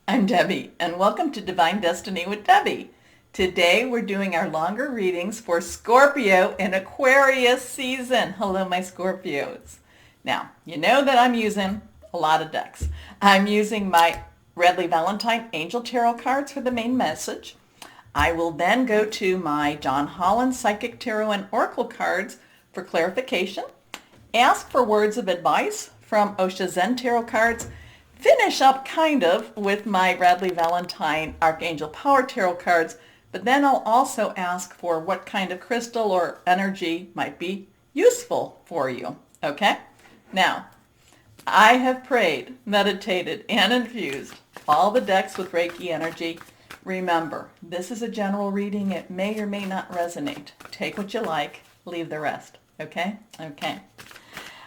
I'm Debbie, and welcome to Divine Destiny with Debbie. Today we're doing our longer readings for Scorpio and Aquarius season. Hello, my Scorpios. Now, you know that I'm using a lot of decks. I'm using my Redley Valentine Angel Tarot cards for the main message. I will then go to my John Holland Psychic Tarot and Oracle cards for clarification, ask for words of advice from Osha Zen Tarot cards, finish up kind of with my Radley Valentine Archangel Power Tarot cards, but then I'll also ask for what kind of crystal or energy might be useful for you. Okay? Now, I have prayed, meditated, and infused all the decks with Reiki energy. Remember, this is a general reading. It may or may not resonate. Take what you like, leave the rest. Okay? Okay.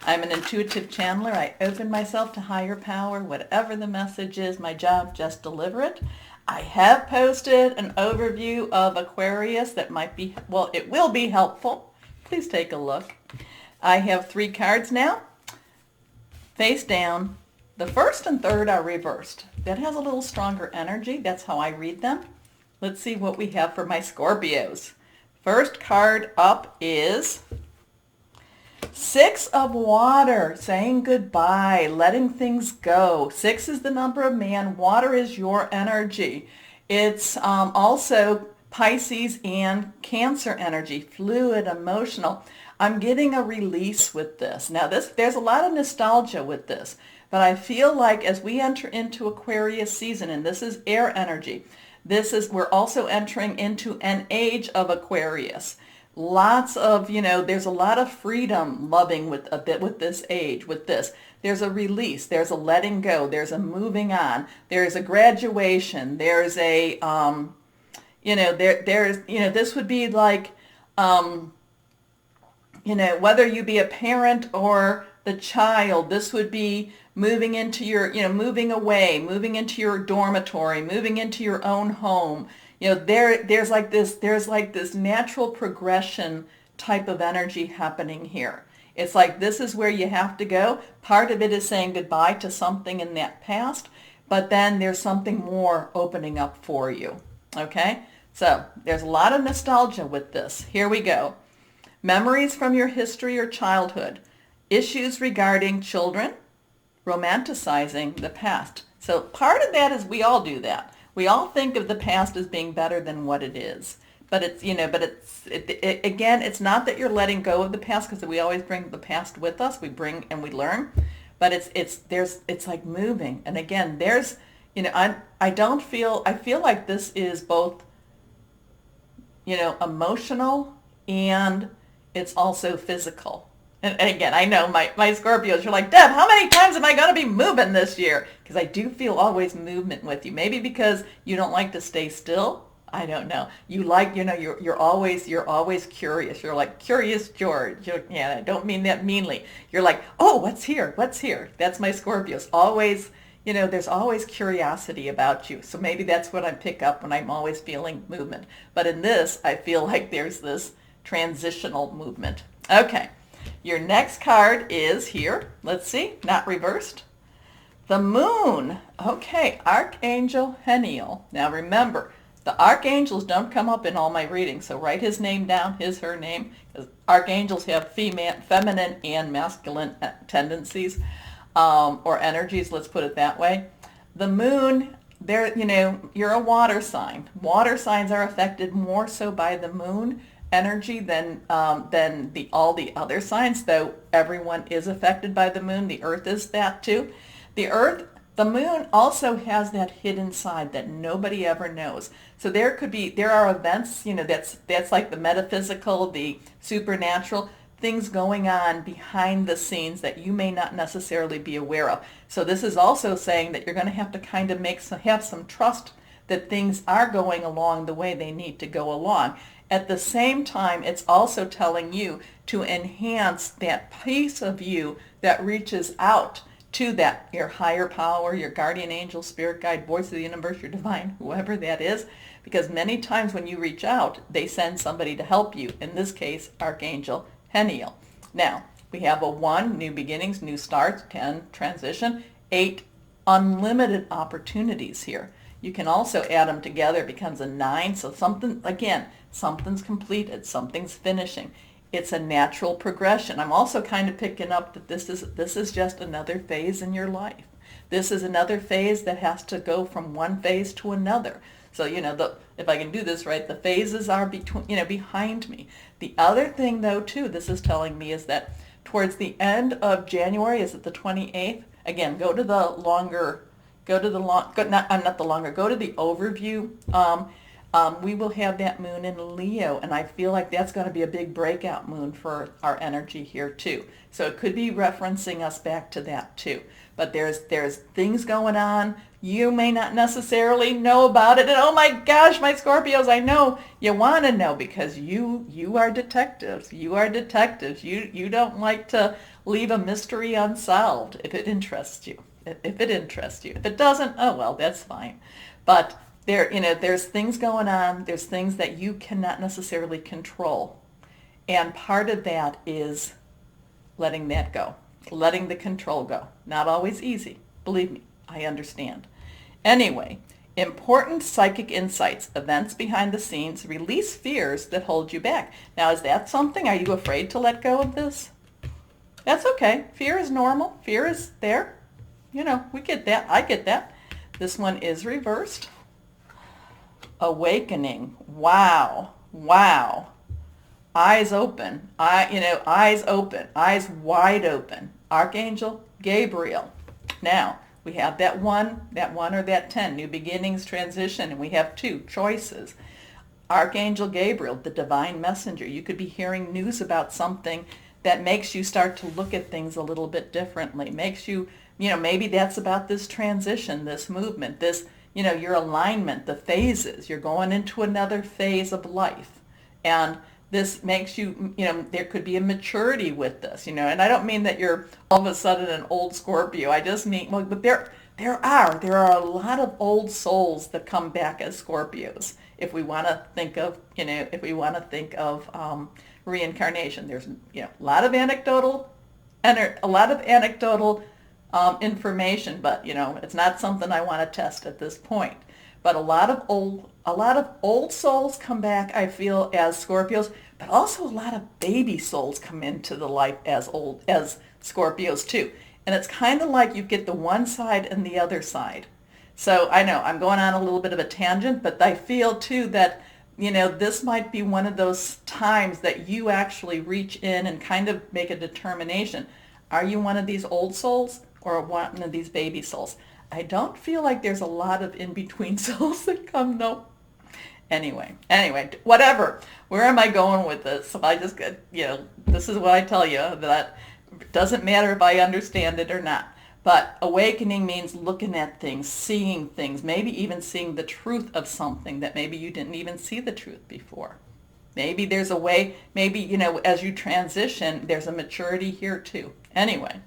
I'm an intuitive channeler. I open myself to higher power. Whatever the message is, my job, just deliver it. I have posted an overview of Aquarius that might be, well, it will be helpful. Please take a look. I have 3 cards now, face down. The first and third are reversed. That has a little stronger energy. That's how I read them. Let's see what we have for my Scorpios. First card up is 6 of water, saying goodbye, letting things go. 6 is the number of man. Water is your energy. It's also Pisces and Cancer energy, fluid, emotional. I'm getting a release with this. Now, there's a lot of nostalgia with this, but I feel like as we enter into Aquarius season, and this is air energy, we're also entering into an age of Aquarius. Lots of, there's a lot of freedom loving with this age, with this. There's a release, there's a letting go, there's a moving on, there's a graduation, there's a, this would be like, whether you be a parent or the child, this would be moving into your, moving away, moving into your dormitory, moving into your own home. There's like this natural progression type of energy happening here. It's like this is where you have to go. Part of it is saying goodbye to something in that past, but then there's something more opening up for you. Okay? So there's a lot of nostalgia with this. Here we go. Memories from your history or childhood. Issues regarding children. Romanticizing the past. So part of that is we all do that. We all think of the past as being better than what it is. But again, it's not that you're letting go of the past, because we always bring the past with us. We bring and we learn. But it's like moving. And again, I feel like this is both, emotional, and it's also physical. And again, I know my Scorpios, you're like, Deb, how many times am I going to be moving this year? Because I do feel always movement with you. Maybe because you don't like to stay still. I don't know. You like, you're always curious. You're like Curious George. I don't mean that meanly. You're like, oh, what's here? What's here? That's my Scorpios. Always, there's always curiosity about you. So maybe that's what I pick up when I'm always feeling movement. But in this, I feel like there's this transitional movement. Okay. Your next card is here. Let's see, not reversed. The moon. Okay, Archangel Heniel. Now remember, the archangels don't come up in all my readings, so write his name down, her name, because archangels have feminine and masculine tendencies, or energies, let's put it that way. The moon, you're a water sign. Water signs are affected more so by the moon energy than all the other signs, though everyone is affected by the moon. The earth is that too. The moon also has that hidden side that nobody ever knows. So there are events, that's like the metaphysical, the supernatural, things going on behind the scenes that you may not necessarily be aware of. So this is also saying that you're going to have to kind of have some trust that things are going along the way they need to go along. At the same time, it's also telling you to enhance that piece of you that reaches out to that, your higher power, your guardian angel, spirit guide, voice of the universe, your divine, whoever that is. Because many times when you reach out, they send somebody to help you. In this case, Archangel Heniel. Now, we have a 1, new beginnings, new starts, 10, transition, 8, unlimited opportunities here. You can also add them together, it becomes a 9. So something, again, something's completed, something's finishing. It's a natural progression. I'm also kind of picking up that this is just another phase in your life. This is another phase that has to go from one phase to another. So, if I can do this right, the phases are behind me. The other thing, though, too, this is telling me is that towards the end of January, is it the 28th? Again, go to the overview. We will have that moon in Leo, and I feel like that's going to be a big breakout moon for our energy here too. So it could be referencing us back to that too. But there's things going on. You may not necessarily know about it. And oh my gosh, my Scorpios, I know you want to know because you are detectives. You are detectives. You don't like to leave a mystery unsolved if it interests you. If it doesn't, oh well, that's fine. But there's things going on. There's things that you cannot necessarily control. And part of that is letting that go, letting the control go. Not always easy. Believe me, I understand. Anyway, important psychic insights, events behind the scenes, release fears that hold you back. Now, is that something? Are you afraid to let go of this? That's okay. Fear is normal. Fear is there. We get that. I get that. This one is reversed. Awakening. Wow. Eyes open. Eyes open. Eyes wide open. Archangel Gabriel. Now, we have that one or that 10, new beginnings, transition, and we have 2 choices. Archangel Gabriel, the divine messenger. You could be hearing news about something that makes you start to look at things a little bit differently. Makes you, maybe that's about this transition, this movement, this, your alignment, the phases. You're going into another phase of life. And this makes you, there could be a maturity with this, and I don't mean that you're all of a sudden an old Scorpio. I just mean, but there are a lot of old souls that come back as Scorpios. If we want to think of, reincarnation, there's, a lot of anecdotal information, but it's not something I want to test at this point. But a lot of old souls come back, I feel, as Scorpios, but also a lot of baby souls come into the life as Scorpios too. And it's kind of like you get the one side and the other side. So I know I'm going on a little bit of a tangent, but I feel too that, this might be one of those times that you actually reach in and kind of make a determination. Are you one of these old souls or one of these baby souls? I don't feel like there's a lot of in-between souls that come, no. Anyway, whatever. Where am I going with this? I just, this is what I tell you, that it doesn't matter if I understand it or not. But awakening means looking at things, seeing things, maybe even seeing the truth of something that maybe you didn't even see the truth before. Maybe there's a way, as you transition, there's a maturity here too. Anyway.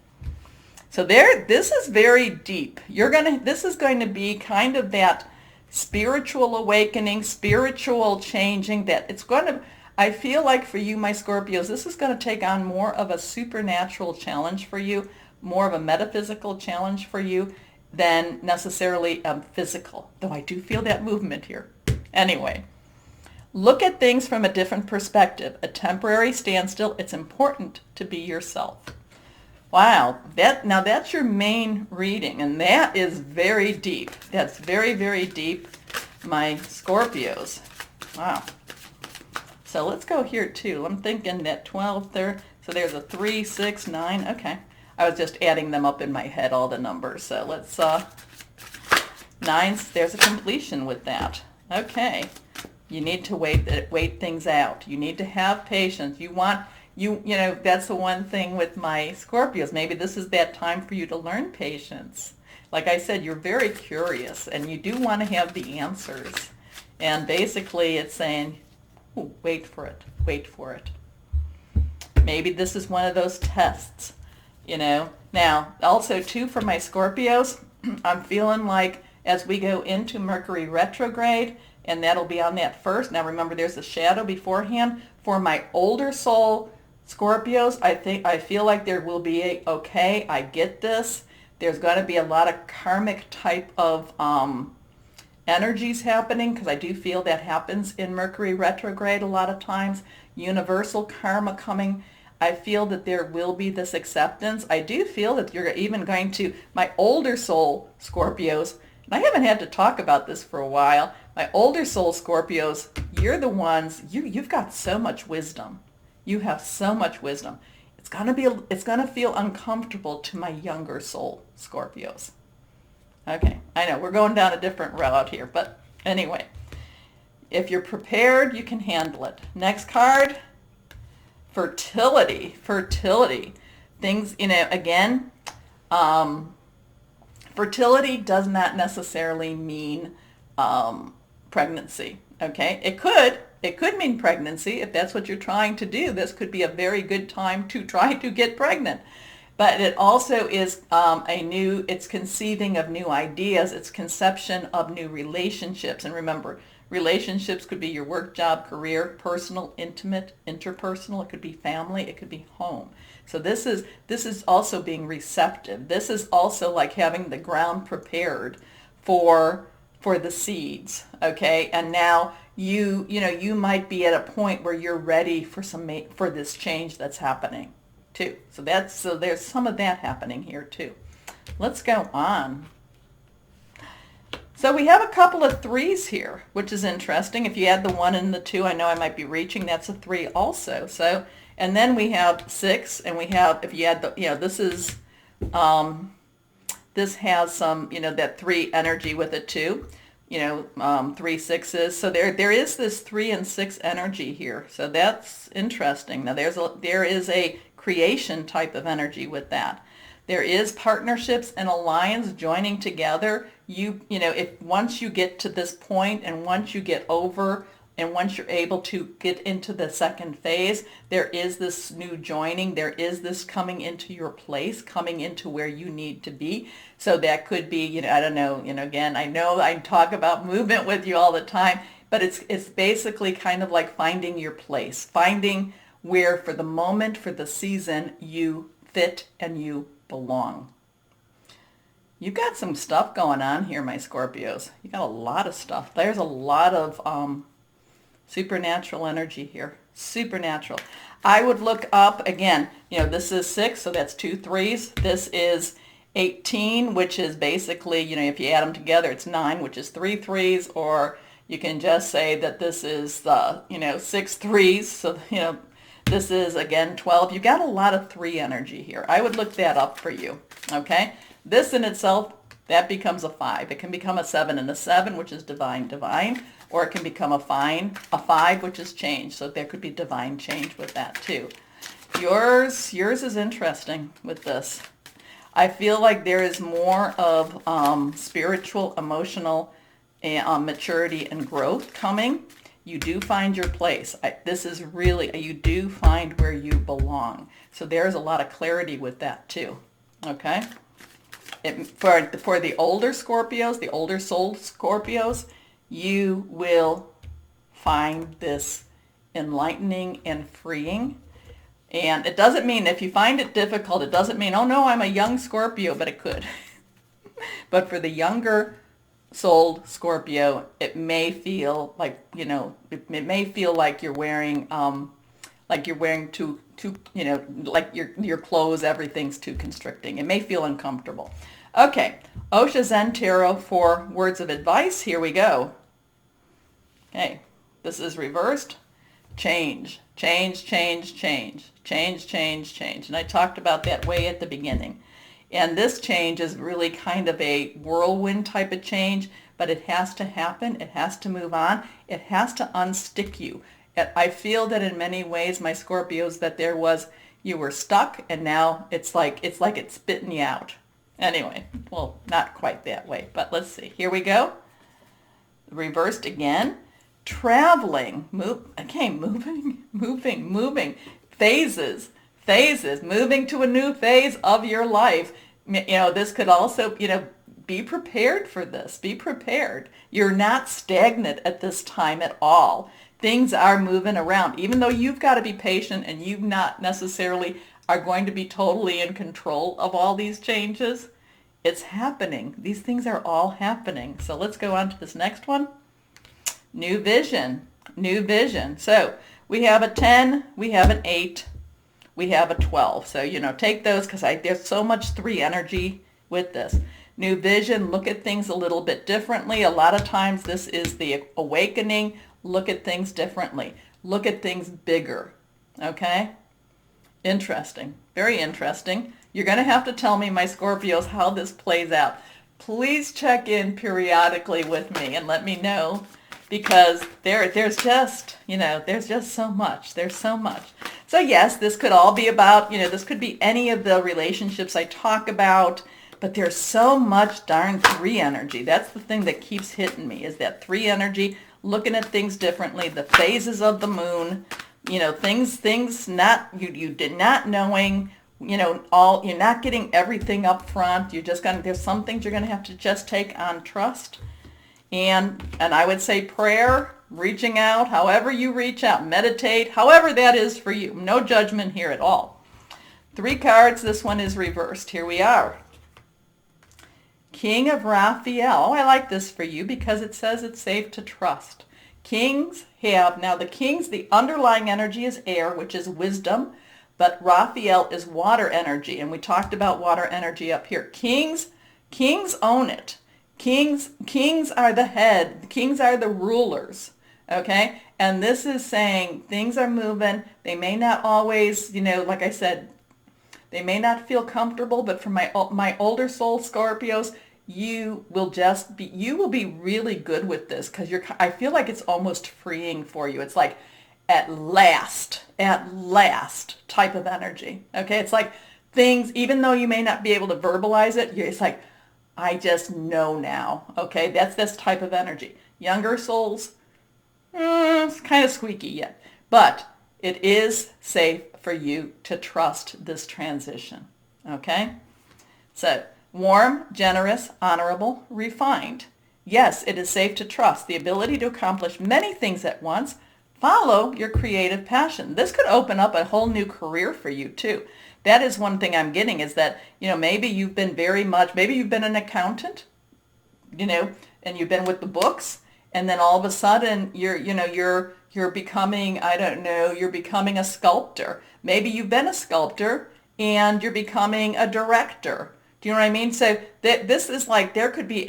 So this is very deep. This is going to be kind of that spiritual awakening, spiritual changing I feel like for you, my Scorpios, this is going to take on more of a supernatural challenge for you, more of a metaphysical challenge for you than necessarily physical, though I do feel that movement here. Anyway, look at things from a different perspective. A temporary standstill. It's important to be yourself. Wow, that's your main reading, and that is very deep. That's very, very deep, my Scorpios. Wow. So let's go here too. I'm thinking that 12, so there's a 3, 6, 9. Okay. I was just adding them up in my head, all the numbers. So let's, 9, there's a completion with that. Okay. You need to wait things out. You need to have patience. That's the one thing with my Scorpios. Maybe this is that time for you to learn patience. Like I said, you're very curious and you do want to have the answers. And basically it's saying, wait for it. Maybe this is one of those tests, Now, also too, for my Scorpios, I'm feeling like as we go into Mercury retrograde, and that'll be on that 1st. Now remember, there's a shadow beforehand. For my older soul Scorpios, I feel like there will be I get this, There's going to be a lot of karmic type of energies happening, because I do feel that happens in Mercury retrograde a lot of times. Universal karma coming. I feel that there will be this acceptance. I do feel that you're even going to, my older soul Scorpios, and I haven't had to talk about this for a while, my older soul Scorpios, you're the ones, you've got so much wisdom. You have so much wisdom. It's gonna feel uncomfortable to my younger soul Scorpios. Okay, I know we're going down a different route here, but anyway, if you're prepared, you can handle it. Next card, fertility. Fertility. Things, again, fertility does not necessarily mean pregnancy. Okay, it could mean pregnancy if that's what you're trying to do. This could be a very good time to try to get pregnant. But it also is it's conceiving of new ideas. It's conception of new relationships. And remember, relationships could be your work, job, career, personal, intimate, interpersonal. It could be family. It could be home. So this is also being receptive. This is also like having the ground prepared for the seeds. Okay, and now you might be at a point where you're ready for this change that's happening too. So there's some of that happening here too. Let's go on. So we have a couple of threes here, which is interesting. If you add the 1 and the 2, I know I might be reaching, that's a 3 also. So, and then we have 6, and we have, if you add the, this has some, that 3 energy with it too. 3 sixes. So there is this 3 and 6 energy here. So that's interesting. Now there is a creation type of energy with that. There is partnerships and alliance joining together. If once you get to this point, and once you get over, and once you're able to get into the second phase, there is this new joining. There is this coming into your place, coming into where you need to be. So that could be, I don't know, again, I know I talk about movement with you all the time, but it's basically kind of like finding your place, finding where for the moment, for the season, you fit and you belong. You've got some stuff going on here, my Scorpios. You got a lot of stuff. There's a lot of supernatural energy here. Supernatural. I would look up, again, this is 6, so that's 2 3s. This is 18, which is basically, if you add them together, it's 9, which is 3 3s, or you can just say that this is, 6 3s. So, this is, again, 12. You got a lot of 3 energy here. I would look that up for you, okay? This in itself, that becomes a 5. It can become a 7 and a 7, which is divine, or it can become a 5, which is change. So there could be divine change with that too. Yours is interesting with this. I feel like there is more of spiritual, emotional maturity and growth coming. You do find your place. This is really, you do find where you belong. So there's a lot of clarity with that too. Okay? For the older Scorpios, the older soul Scorpios, you will find this enlightening and freeing. And it doesn't mean, if you find it difficult, it doesn't mean, oh no, I'm a young Scorpio, but it could. But for the younger souled Scorpio, it may feel like, it may feel like you're wearing too, like your clothes, everything's too constricting. It may feel uncomfortable. Okay, Osha Zen Tarot for words of advice. Here we go. Okay, this is reversed. Change, change, change, change, change, change, change. And I talked about that way at the beginning. And this change is really kind of a whirlwind type of change, but it has to happen. It has to move on. It has to unstick you. I feel that in many ways, my Scorpios, that you were stuck, and now it's like it's spitting you out. Anyway, well, not quite that way, but let's see. Here we go. Reversed again. Traveling, moving, phases, moving to a new phase of your life. This could also, be prepared for this. Be prepared. You're not stagnant at this time at all. Things are moving around. Even though you've got to be patient and you not necessarily are going to be totally in control of all these changes, It's happening. These things are all happening. So let's go on to this next one. New vision. New vision. So we have a 10, we have an 8, we have a 12. So, take those because there's so much 3 energy with this. New vision, look at things a little bit differently. A lot of times this is the awakening. Look at things differently. Look at things bigger. Okay? Interesting. Very interesting. You're going to have to tell me, my Scorpios, how this plays out. Please check in periodically with me and let me know, because there's just so much. There's so much. So yes, this could all be about, this could be any of the relationships I talk about, but there's so much darn 3 energy. That's the thing that keeps hitting me, is that 3 energy, looking at things differently, the phases of the moon, things not, you did not knowing, you're not getting everything up front. There's some things you're going to have to just take on trust. And I would say prayer, reaching out, however you reach out, meditate, however that is for you. No judgment here at all. 3 cards, this one is reversed. Here we are. King of Raphael. Oh, I like this for you because it says it's safe to trust. Kings now the kings, the underlying energy is air, which is wisdom, but Raphael is water energy, and we talked about water energy up here. Kings own it. Kings are the head. Kings are the rulers, okay? And this is saying things are moving. They may not always, like I said, they may not feel comfortable, but for my older soul Scorpios, you will be really good with this, because I feel like it's almost freeing for you. It's like at last type of energy. Okay, it's like things, even though you may not be able to verbalize it, it's like, I just know now. Okay, that's this type of energy. Younger souls, it's kind of squeaky yet, but it is safe for you to trust this transition. Okay, so warm, generous, honorable, refined. Yes, it is safe to trust the ability to accomplish many things at once. Follow your creative passion. This could open up a whole new career for you too. That is one thing I'm getting, is that, maybe you've been maybe you've been an accountant, and you've been with the books, and then all of a sudden you're becoming, I don't know, you're becoming a sculptor. Maybe you've been a sculptor and you're becoming a director. Do you know what I mean? So this is like, there could be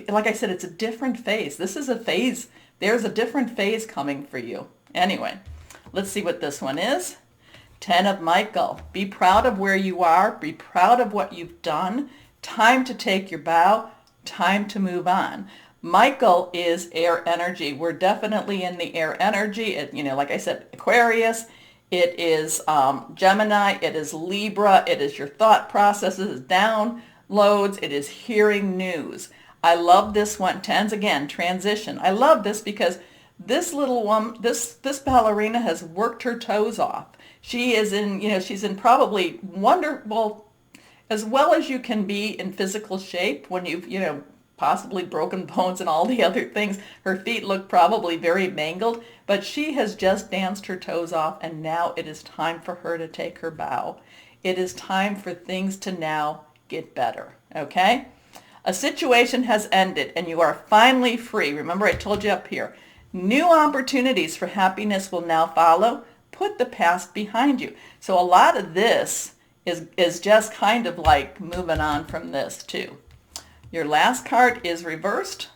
like I said, it's a different phase. This is a phase. There's a different phase coming for you. Anyway, let's see what this one is. 10 of Michael. Be proud of where you are. Be proud of what you've done. Time to take your bow. Time to move on. Michael is air energy. We're definitely in the air energy. Like I said, Aquarius. It is Gemini. It is Libra. It is your thought processes, downloads. It is hearing news. I love this one. 10s again, transition. I love this because this little woman, this ballerina has worked her toes off. She is she's in probably wonderful, as well as you can be in physical shape when you've, possibly broken bones and all the other things. Her feet look probably very mangled, but she has just danced her toes off, and now it is time for her to take her bow. It is time for things to now get better, okay? A situation has ended and you are finally free. Remember, I told you up here, new opportunities for happiness will now follow. Put the past behind you. So a lot of this is just kind of like moving on from this too. Your last card is reversed.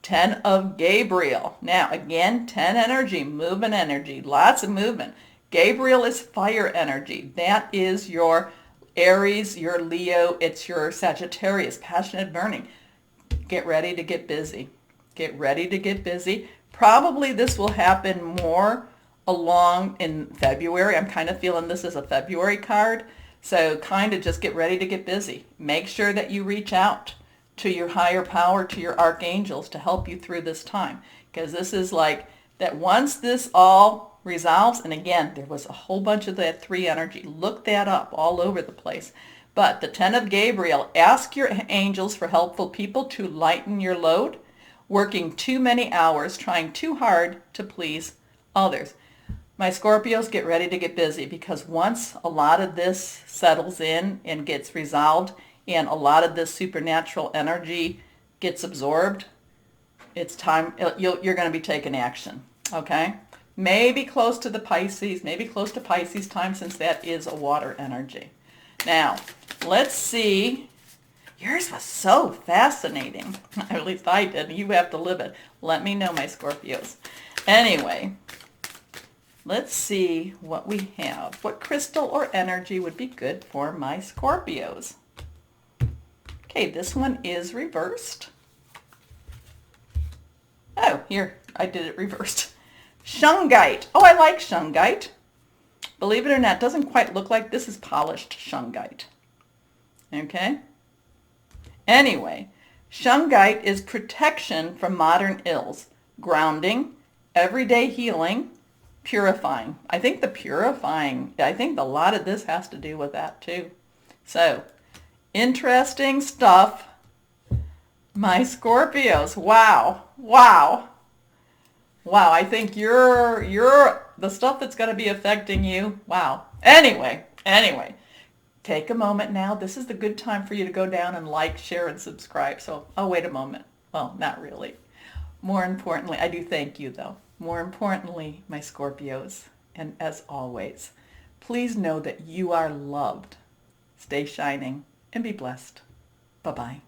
10 of Gabriel. Now again, 10 energy, movement energy, lots of movement. Gabriel is fire energy. That is your Aries, your Leo, it's your Sagittarius, passionate burning. Get ready to get busy. Get ready to get busy. Probably this will happen more along in February. I'm kind of feeling this as a February card. So kind of just get ready to get busy. Make sure that you reach out to your higher power, to your archangels, to help you through this time. Because this is like that once this all resolves, and again, there was a whole bunch of that 3 energy. Look that up all over the place. But the 10 of Gabriel, ask your angels for helpful people to lighten your load, working too many hours, trying too hard to please others. My Scorpios, get ready to get busy, because once a lot of this settles in and gets resolved, and a lot of this supernatural energy gets absorbed, it's time, you're going to be taking action, okay? Maybe close to the Pisces, maybe close to Pisces time, since that is a water energy. Now, let's see. Yours was so fascinating. At least I did. You have to live it. Let me know, my Scorpios. Anyway, let's see what we have. What crystal or energy would be good for my Scorpios? Okay, this one is reversed. Oh, here, I did it reversed. Shungite. Oh, I like shungite. Believe it or not, it doesn't quite look like this is polished shungite. Okay? Anyway, shungite is protection from modern ills, grounding, everyday healing, purifying. I think a lot of this has to do with that too. So, interesting stuff. My Scorpios. Wow. Wow. Wow, I think you're the stuff that's going to be affecting you. Wow. Anyway, take a moment now. This is the good time for you to go down and like, share, and subscribe. So, oh, wait a moment. Well, not really. More importantly, I do thank you, though. More importantly, my Scorpios, and as always, please know that you are loved. Stay shining and be blessed. Bye-bye.